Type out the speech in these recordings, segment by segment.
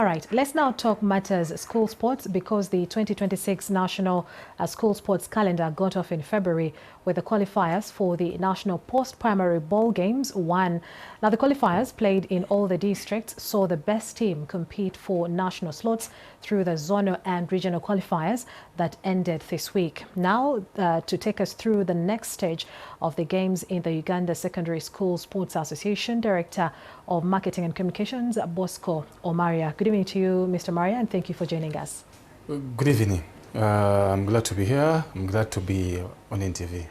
All right, let's now talk matters school sports because the 2026 National School Sports Calendar got off in February with the qualifiers for the National Post-Primary Ball Games 1. Now, the qualifiers played in all the districts saw the best team compete for national slots through the zonal and regional qualifiers that ended this week. Now, to take us through the next stage of the games in the Uganda Secondary School Sports Association, Director of Marketing and Communications, Bosco Omaria. Good evening to you, Mr. Maria, and thank you for joining us. Good evening. I'm glad to be here. I'm glad to be on NTV.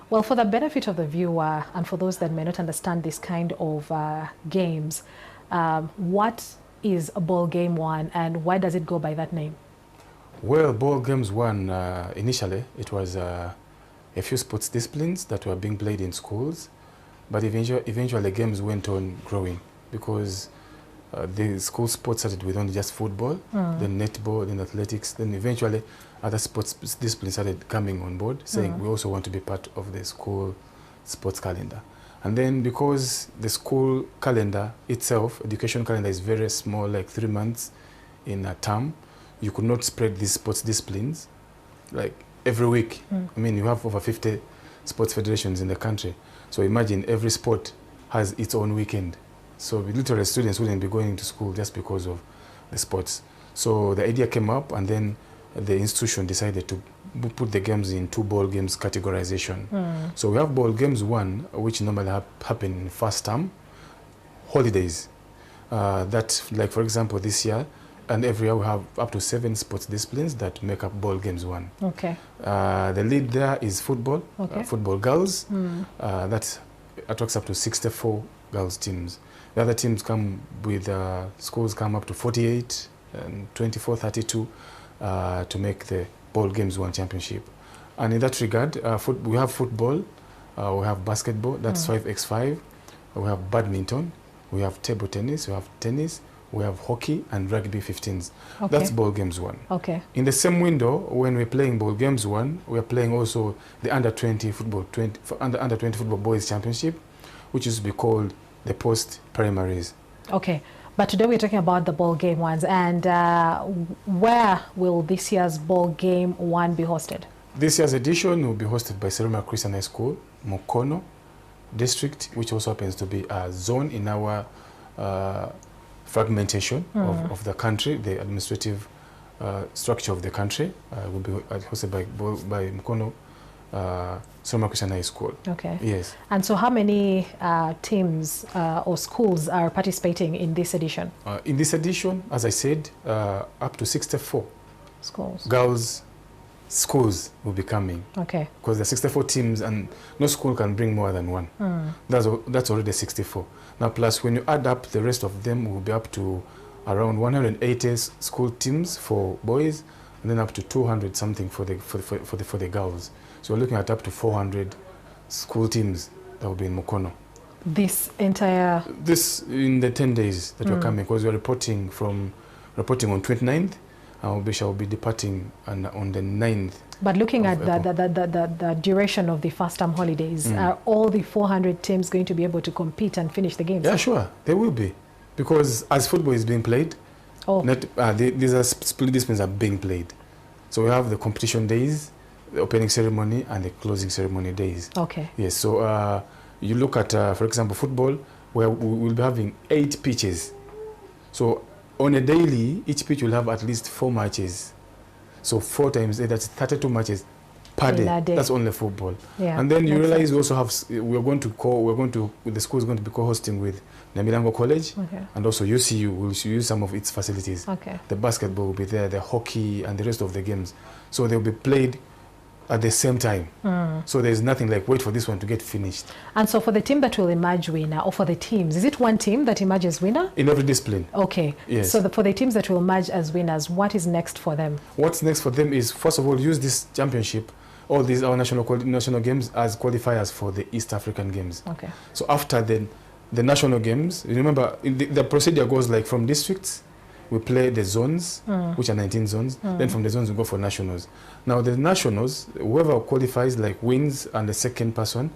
Well, for the benefit of the viewer and for those that may not understand this kind of games, what is a ball game 1 and why does it go by that name? Well, ball games 1, initially it was a few sports disciplines that were being played in schools, but eventually games went on growing because the school sports started with only just football, then netball, then athletics, then eventually other sports disciplines started coming on board, saying we also want to be part of the school sports calendar. And then because the school calendar itself, education calendar, is very small, like 3 months in a term, you could not spread these sports disciplines like every week. I mean, you have over 50 sports federations in the country. So imagine every sport has its own weekend. So literally students wouldn't be going to school just because of the sports. So the idea came up and then the institution decided to put the games in 2 ball games categorization. So we have ball games 1, which normally happen in first term, holidays. That, like for example, this year and every year we have up to 7 sports disciplines that make up ball games 1. Okay. The lead there is football, football girls. That attracts up to 64 girls teams. The other teams come with, schools come up to 48 and 24, 32 to make the ball games 1 championship. And in that regard, we have football, we have basketball, that's 5x5, we have badminton, we have table tennis, we have tennis, we have hockey and rugby 15s. That's ball games 1. In the same window, when we're playing ball games 1, we're playing also the under 20 football, under 20 football boys championship, which is to be called the post primaries. But today we're talking about the ball game 1s, and where will this year's ball game 1 be hosted? This year's edition will be hosted by Seroma Christian High School, Mukono district, which also happens to be a zone in our fragmentation of the country, the administrative structure of the country. Will be hosted by Mukono Seroma Christian High School. Yes. And so how many teams or schools are participating in this edition? In this edition, as I said, up to 64 schools. Girls schools will be coming. Because there are 64 teams and no school can bring more than 1. That's already 64. Now plus when you add up the rest of them, will be up to around 180 school teams for boys and then up to 200 something for the girls. So we're looking at up to 400 school teams that will be in Mukono. This entire... This in the 10 days that we're coming, because we're reporting on 29th, and we shall be departing on the 9th. But looking at the duration of the first term holidays, are all the 400 teams going to be able to compete and finish the games? Yeah, sure, they will be. Because as football is being played, these are split disciplines are being played. So we have the competition days, the opening ceremony and the closing ceremony days. Yes, so you look at, for example, football, where we will be having 8 pitches. So on a daily, each pitch will have at least 4 matches. So 4 times 8, that's 32 matches per day. That's only football. And then you realize we also have, the school is going to be co-hosting with Namilango College and also UCU will use some of its facilities. The basketball will be there, the hockey and the rest of the games. So they'll be played at the same time. So there's nothing like wait for this one to get finished. And so for the team that will emerge winner, or for the teams, is it one team that emerges winner? In every discipline. Yes. So for the teams that will emerge as winners, what is next for them? What's next for them is, first of all, use this championship, all these our national games as qualifiers for the East African Games. So after the national games, remember the procedure goes like from districts, we play the zones, which are 19 zones. Then from the zones, we go for nationals. Now, the nationals, whoever qualifies, like wins, and the second person,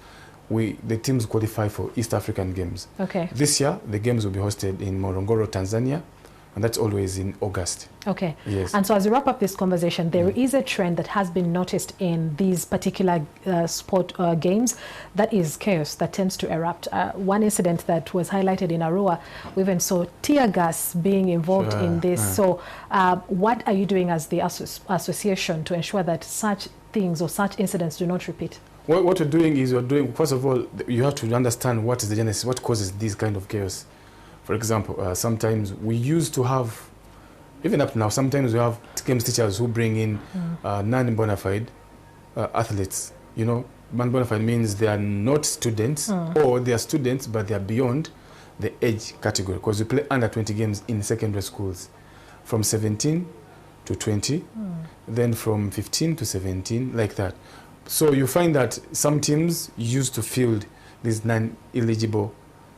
the teams qualify for East African Games. This year, the games will be hosted in Morogoro, Tanzania, and that's always in August. Okay. Yes. And so as we wrap up this conversation, there is a trend that has been noticed in these particular sport games, that is chaos that tends to erupt. One incident that was highlighted in Arua, we even saw tear gas being involved in this. So what are you doing as the association to ensure that such things or such incidents do not repeat? What we're doing is first of all, you have to understand what is the genesis, what causes this kind of chaos. For example, sometimes we used to have, even up now, sometimes we have games teachers who bring in non-bona fide athletes. You know, non-bona fide means they are not students, or they are students, but they are beyond the age category, because we play under 20 games in secondary schools, from 17 to 20, then from 15 to 17, like that. So you find that some teams used to field these non-eligible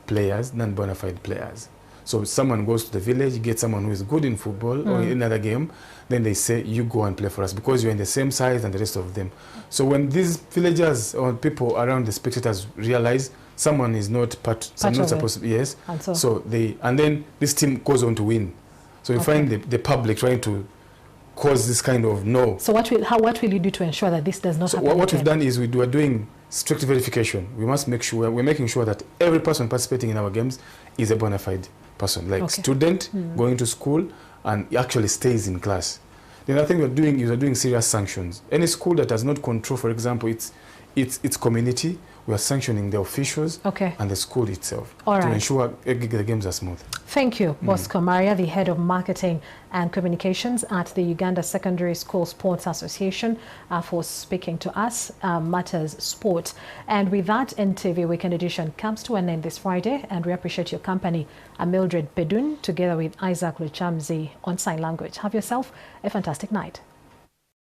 players, non-bona fide players. So someone goes to the village, gets someone who is good in football or in another game, then they say, you go and play for us because you're in the same size and the rest of them. So when these villagers or people around the spectators realize someone is not supposed to, yes, and then this team goes on to win. So you find the public trying to cause this kind of no. So what will you do to ensure that this does not happen? So what we've done is we are doing strict verification. We must make sure, we're making sure that every person participating in our games is a bona fide person, like student going to school and actually stays in class. The other thing we're doing is we're doing serious sanctions. Any school that does not control, for example, its community, we are sanctioning the officials and the school itself to ensure the games are smooth. Thank you, Bosco Omaria, the Head of Marketing and Communications at the Uganda Secondary School Sports Association, for speaking to us, Matters Sport. And with that, NTV Weekend Edition comes to an end this Friday, and we appreciate your company. I'm Mildred Pedun, together with Isaac Luchamzi on Sign Language. Have yourself a fantastic night.